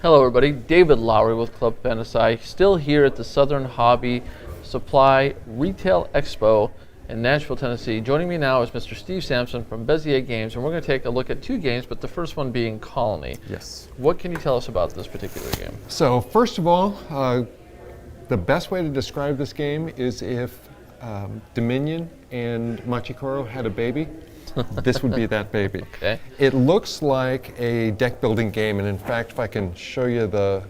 Hello everybody, David Lowry with Club Fantasci, still here at the Southern Hobby Supply Retail Expo in Nashville, Tennessee. Joining me now is Mr. Steve Samson from Bezier Games, and we're going to take a look at two games, but the first one being Colony. Yes. What can you tell us about this particular game? So first of all, the best way to describe this game is if Dominion and Machikoro had a baby. This would be that baby. Okay. It looks like a deck building game, and in fact, if I can show you the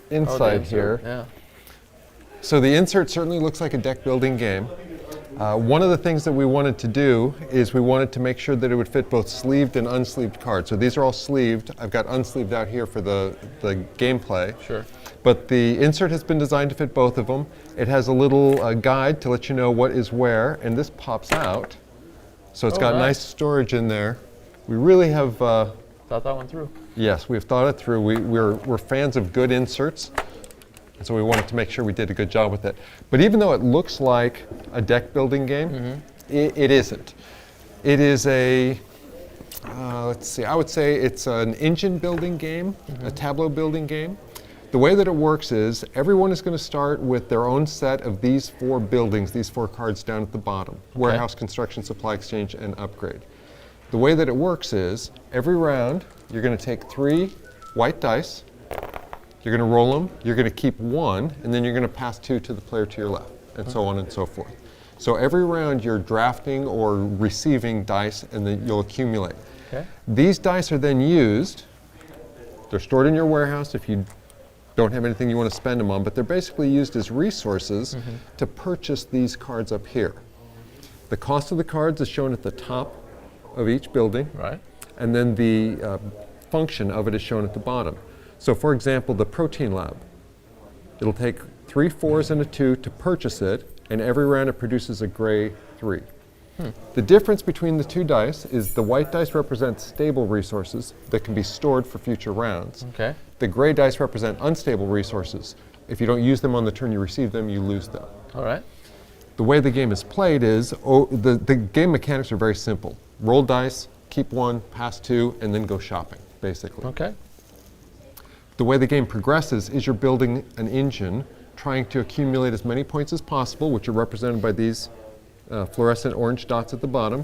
inside here. Yeah. So the insert certainly looks like a deck building game. One of the things that we wanted to do is we wanted to make sure that it would fit both sleeved and unsleeved cards. So these are all sleeved. I've got unsleeved out here for the gameplay. Sure. But the insert has been designed to fit both of them. It has a little guide to let you know what is where, and this pops out. So it's got nice storage in there. We really have thought that one through. Yes, we've thought it through. We're fans of good inserts, and so we wanted to make sure we did a good job with it. But even though it looks like a deck building game, it isn't. It is a, let's see, I would say it's an engine building game, a tableau building game. The way that it works is everyone is going to start with their own set of these four buildings, these four cards down at the bottom: warehouse, construction, supply exchange, and upgrade. The way that it works is every round you're going to take 3 white dice, you're going to roll them, you're going to keep 1, and then you're going to pass 2 to the player to your left, and so on and so forth. So every round you're drafting or receiving dice, and then you'll accumulate. Okay. These dice are then used, they're stored in your warehouse if you don't have anything you want to spend them on, but they're basically used as resources to purchase these cards up here. The cost of the cards is shown at the top of each building, Right. and then the function of it is shown at the bottom. So for example, the protein lab, it'll take 3 4s and a 2 to purchase it, and every round it produces a gray 3. The difference between the two dice is the white dice represent stable resources that can be stored for future rounds. Okay. The gray dice represent unstable resources. If you don't use them on the turn you receive them, you lose them. All right. The way the game is played is, the game mechanics are very simple. Roll dice, keep 1, pass 2, and then go shopping, basically. Okay. The way the game progresses is you're building an engine, trying to accumulate as many points as possible, which are represented by these fluorescent orange dots at the bottom,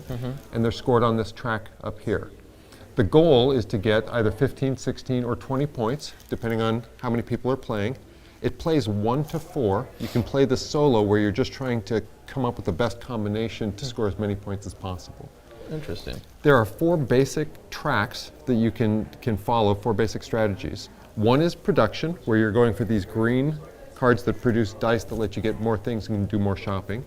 and they're scored on this track up here. The goal is to get either 15, 16, or 20 points, depending on how many people are playing. It plays 1 to 4. You can play the solo where you're just trying to come up with the best combination to score as many points as possible. Interesting. There are 4 basic tracks that you can follow, 4 basic strategies. One is production, where you're going for these green cards that produce dice that let you get more things and do more shopping.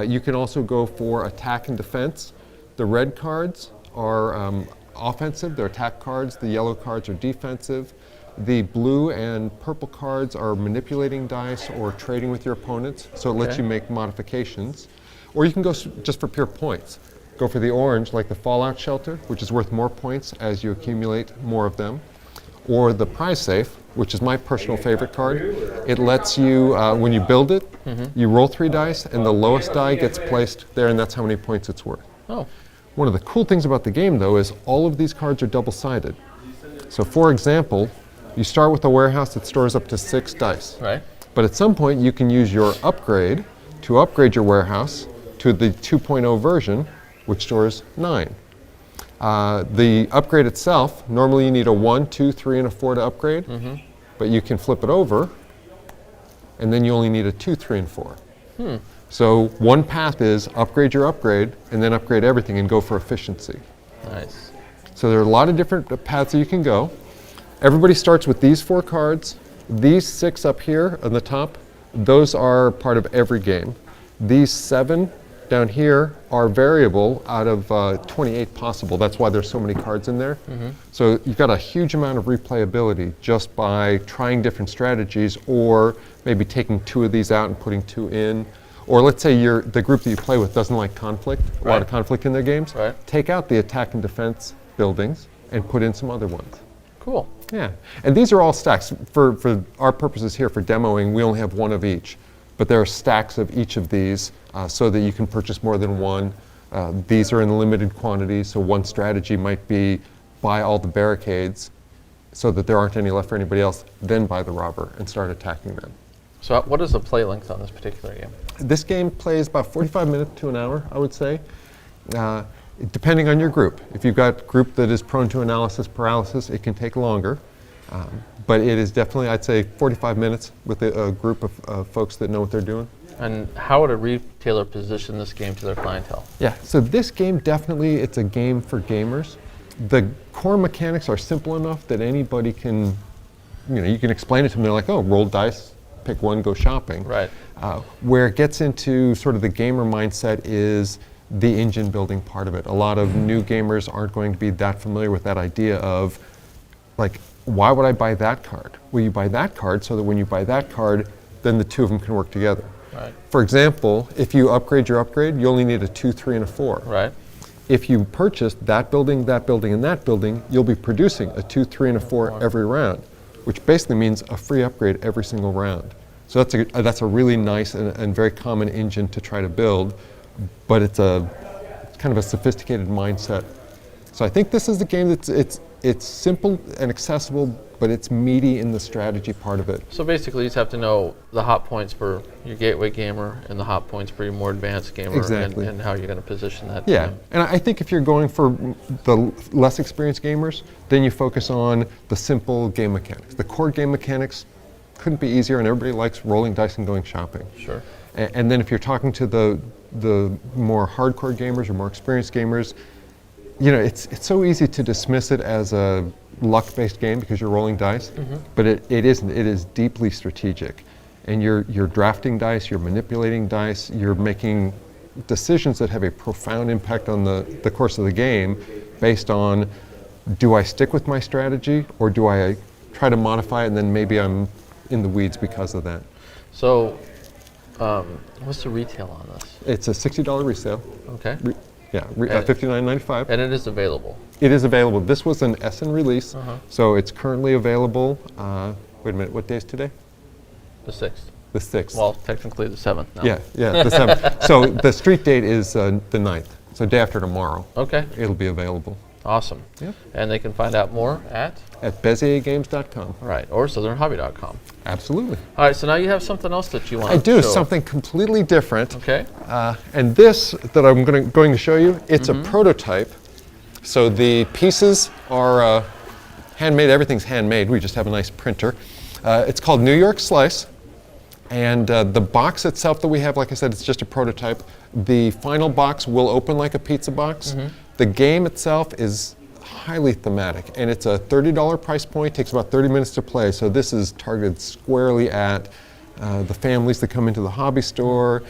You can also go for attack and defense. The red cards are offensive, they're attack cards. The yellow cards are defensive. The blue and purple cards are manipulating dice or trading with your opponents, so it lets you make modifications. Or you can go just for pure points. Go for the orange, like the Fallout Shelter, which is worth more points as you accumulate more of them. Or the prize safe, which is my personal favorite card. It lets you, when you build it, you roll 3 dice, and the lowest die gets placed there, and that's how many points it's worth. Oh. One of the cool things about the game, though, is all of these cards are double-sided. So for example, you start with a warehouse that stores up to 6 dice. Right. But at some point, you can use your upgrade to upgrade your warehouse to the 2.0 version, which stores 9. The upgrade itself, normally you need a 1, 2, 3, and a 4 to upgrade, but you can flip it over, and then you only need a 2, 3, and 4. So one path is upgrade your upgrade, and then upgrade everything and go for efficiency. Nice. So there are a lot of different paths that you can go. Everybody starts with these 4 cards. These 6 up here on the top, those are part of every game. These 7 down here are variable out of 28 possible. That's why there's so many cards in there. So you've got a huge amount of replayability just by trying different strategies, or maybe taking 2 of these out and putting 2 in. Or let's say the group that you play with doesn't like conflict, a lot of conflict in their games. Take out the attack and defense buildings and put in some other ones. Cool. Yeah, and these are all stacks. For our purposes here for demoing, we only have 1 of each. But there are stacks of each of these so that you can purchase more than 1. These are in limited quantity, so one strategy might be buy all the barricades so that there aren't any left for anybody else, then buy the robber and start attacking them. So what is the play length on this particular game? This game plays about 45 minutes to an hour, I would say, depending on your group. If you've got a group that is prone to analysis paralysis, it can take longer. But it is definitely, I'd say, 45 minutes with a group of folks that know what they're doing. And how would a retailer position this game to their clientele? Yeah, so this game definitely, it's a game for gamers. The core mechanics are simple enough that anybody can, you can explain it to them. They're like, oh, roll dice, pick one, go shopping. Right. Where it gets into sort of the gamer mindset is the engine building part of it. A lot of new gamers aren't going to be that familiar with that idea of, like, why would I buy that card? Well, you buy that card so that when you buy that card, then the two of them can work together. Right. For example, if you upgrade your upgrade, you only need a 2, 3, and a 4. Right. If you purchase that building, and that building, you'll be producing a 2, 3, and a 4 every round, which basically means a free upgrade every single round. So that's a really nice and very common engine to try to build, but it's kind of a sophisticated mindset. So I think this is the game that's it's simple and accessible, but it's meaty in the strategy part of it. So basically, you just have to know the hot points for your gateway gamer and the hot points for your more advanced gamer, Exactly. and how you're going to position that. Yeah, to them. and I think if you're going for the less experienced gamers, then you focus on the simple game mechanics. The core game mechanics couldn't be easier, and everybody likes rolling dice and going shopping. Sure. And then if you're talking to the more hardcore gamers or more experienced gamers, it's so easy to dismiss it as a luck-based game because you're rolling dice, but it isn't. It is deeply strategic, and you're drafting dice, you're manipulating dice, you're making decisions that have a profound impact on the course of the game based on, do I stick with my strategy or do I try to modify it and then maybe I'm in the weeds because of that. So, what's the retail on this? It's a $60 resale. Okay. $59.95. And it is available. It is available. This was an Essen release, so it's currently available. Wait a minute, what day is today? The 6th. The 6th. Well, technically the 7th now. Yeah, the 7th. So the street date is the 9th, so day after tomorrow. Okay. It'll be available. Awesome. Yep. And they can find out more at Beziergames.com. Right, or southernhobby.com. Absolutely. All right, so now you have something else that you want I to do, show. something completely different. Okay. And this that I'm going to show you, it's a prototype. So the pieces are handmade, everything's handmade, we just have a nice printer. It's called New York Slice. And the box itself that we have, like I said, it's just a prototype. The final box will open like a pizza box. The game itself is highly thematic, and it's a $30 price point, takes about 30 minutes to play, so this is targeted squarely at the families that come into the hobby store,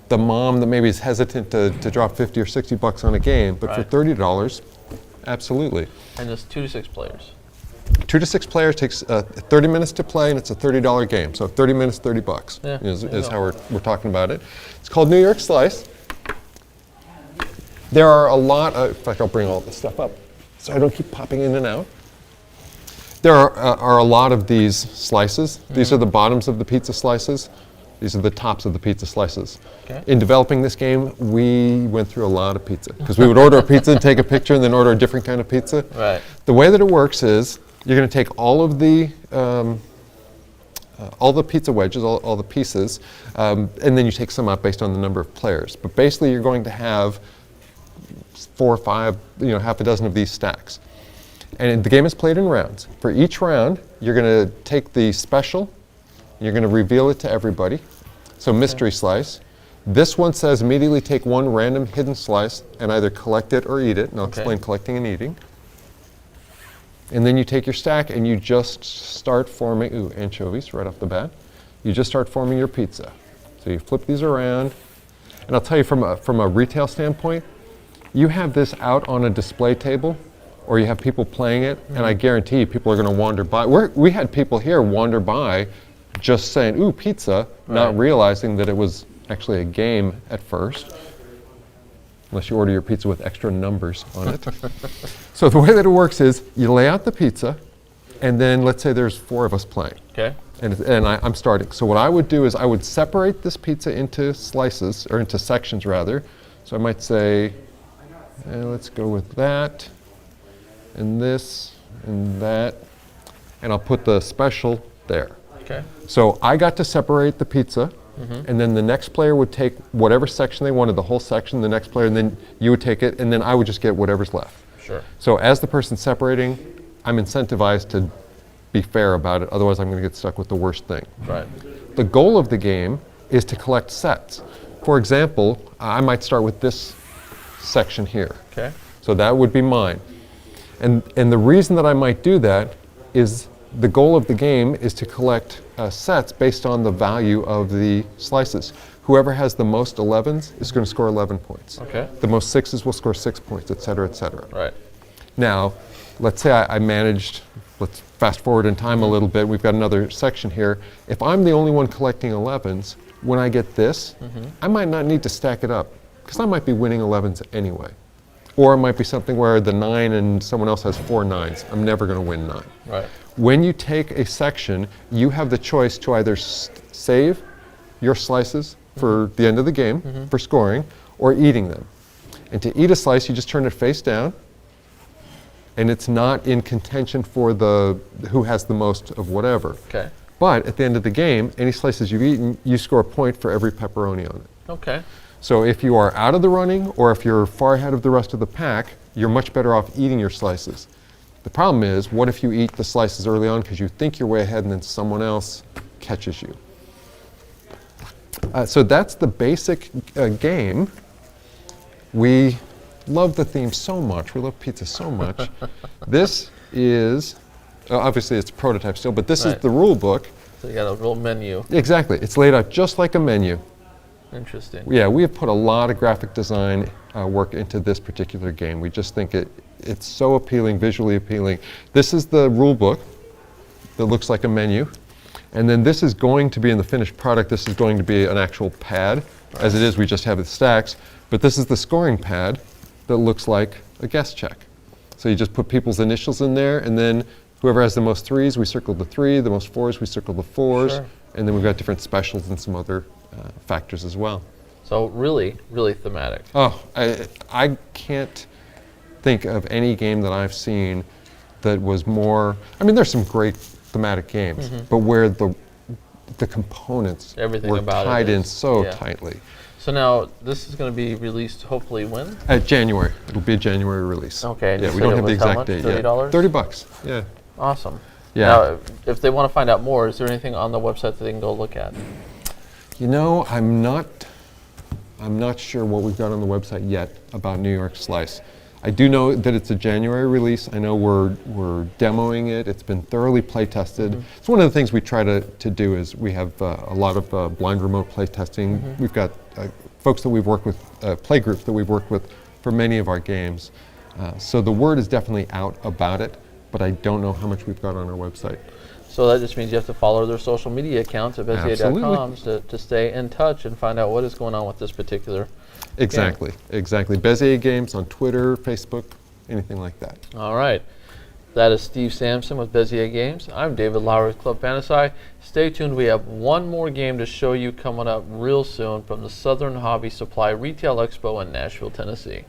the mom that maybe is hesitant to drop 50 or 60 bucks on a game, but for $30, absolutely. And there's 2 to 6 players. 2 to 6 players takes 30 minutes to play, and it's a $30 game, so 30 minutes, 30 bucks is how we're talking about it. It's called New York Slice. There are a lot of, in fact, I'll bring all this stuff up so I don't keep popping in and out. There are a lot of these slices. These are the bottoms of the pizza slices. These are the tops of the pizza slices. Okay. In developing this game, we went through a lot of pizza because we would order a pizza and take a picture and then order a different kind of pizza. Right. The way that it works is you're going to take all of the pizza wedges, all the pieces, and then you take some out based on the number of players. But basically, you're going to have 4 or 5, half a dozen of these stacks. And the game is played in rounds. For each round, you're going to take the special, you're going to reveal it to everybody. So mystery slice. This one says immediately take one random hidden slice and either collect it or eat it, and I'll explain collecting and eating. And then you take your stack and you just start forming, anchovies right off the bat. You just start forming your pizza. So you flip these around, and I'll tell you from a retail standpoint, you have this out on a display table, or you have people playing it, and I guarantee you people are going to wander by. We had people here wander by just saying, ooh, pizza, not realizing that it was actually a game at first, unless you order your pizza with extra numbers on it. So the way that it works is you lay out the pizza, and then let's say there's 4 of us playing. Okay. And I'm starting. So what I would do is I would separate this pizza into slices, or into sections rather. So I might say, let's go with that, and this, and that. and I'll put the special there. Okay. So I got to separate the pizza, and then the next player would take whatever section they wanted, the whole section, the next player, and then you would take it, and then I would just get whatever's left. Sure. So as the person separating, I'm incentivized to be fair about it, otherwise I'm going to get stuck with the worst thing. Right. The goal of the game is to collect sets. For example, I might start with this section here. Okay. So that would be mine. And the reason that I might do that is the goal of the game is to collect sets based on the value of the slices. Whoever has the most 11s is going to score 11 points. Okay. The most 6s will score 6 points, et cetera, et cetera. Right. Now, let's say I managed, let's fast forward in time a little bit, we've got another section here. If I'm the only one collecting 11s, when I get this, I might not need to stack it up, because I might be winning 11s anyway. Or it might be something where the 9 and someone else has 4 9s. I'm never going to win 9. Right. When you take a section, you have the choice to either save your slices for the end of the game, for scoring, or eating them. And to eat a slice, you just turn it face down, and it's not in contention for the who has the most of whatever. Okay. But at the end of the game, any slices you've eaten, you score a point for every pepperoni on it. Okay. So if you are out of the running, or if you're far ahead of the rest of the pack, you're much better off eating your slices. The problem is, what if you eat the slices early on because you think you're way ahead and then someone else catches you? So that's the basic game. We love the theme so much. We love pizza so much. This is, obviously it's a prototype still, but this is the rule book. So you got a real menu. Exactly. It's laid out just like a menu. Interesting. Yeah, we have put a lot of graphic design work into this particular game. We just think it's so appealing, visually appealing. This is the rule book that looks like a menu. And then this is going to be in the finished product, this is going to be an actual pad. As it is, we just have the stacks. But this is the scoring pad that looks like a guess check. So you just put people's initials in there, and then whoever has the most 3s, we circle the 3, the most 4s, we circle the 4s. Sure. And then we've got different specials and some other factors as well. So really, really thematic. Oh, I can't think of any game that I've seen that was more, I mean, there's some great thematic games, but where the components Everything were about it tied in is- so yeah. tightly. So now this is going to be released hopefully when? January, it'll be a January release. Okay, and Yeah, you we said don't it have the was how exact much? date yet. $30? $30, yeah. Awesome. Yeah. Now, if they want to find out more, is there anything on the website that they can go look at? You know, I'm not sure what we've got on the website yet about New York Slice. I do know that it's a January release. I know we're demoing it. It's been thoroughly play tested. It's one of the things we try to do is we have a lot of blind remote play testing. We've got folks that we've worked with, play groups that we've worked with for many of our games. So the word is definitely out about it, but I don't know how much we've got on our website. So that just means you have to follow their social media accounts at Bezier.com to stay in touch and find out what is going on with this particular Exactly, exactly. Bezier Games on Twitter, Facebook, anything like that. All right. That is Steve Sampson with Bezier Games. I'm David Lowry with Club Fantasci. Stay tuned. We have one more game to show you coming up real soon from the Southern Hobby Supply Retail Expo in Nashville, Tennessee.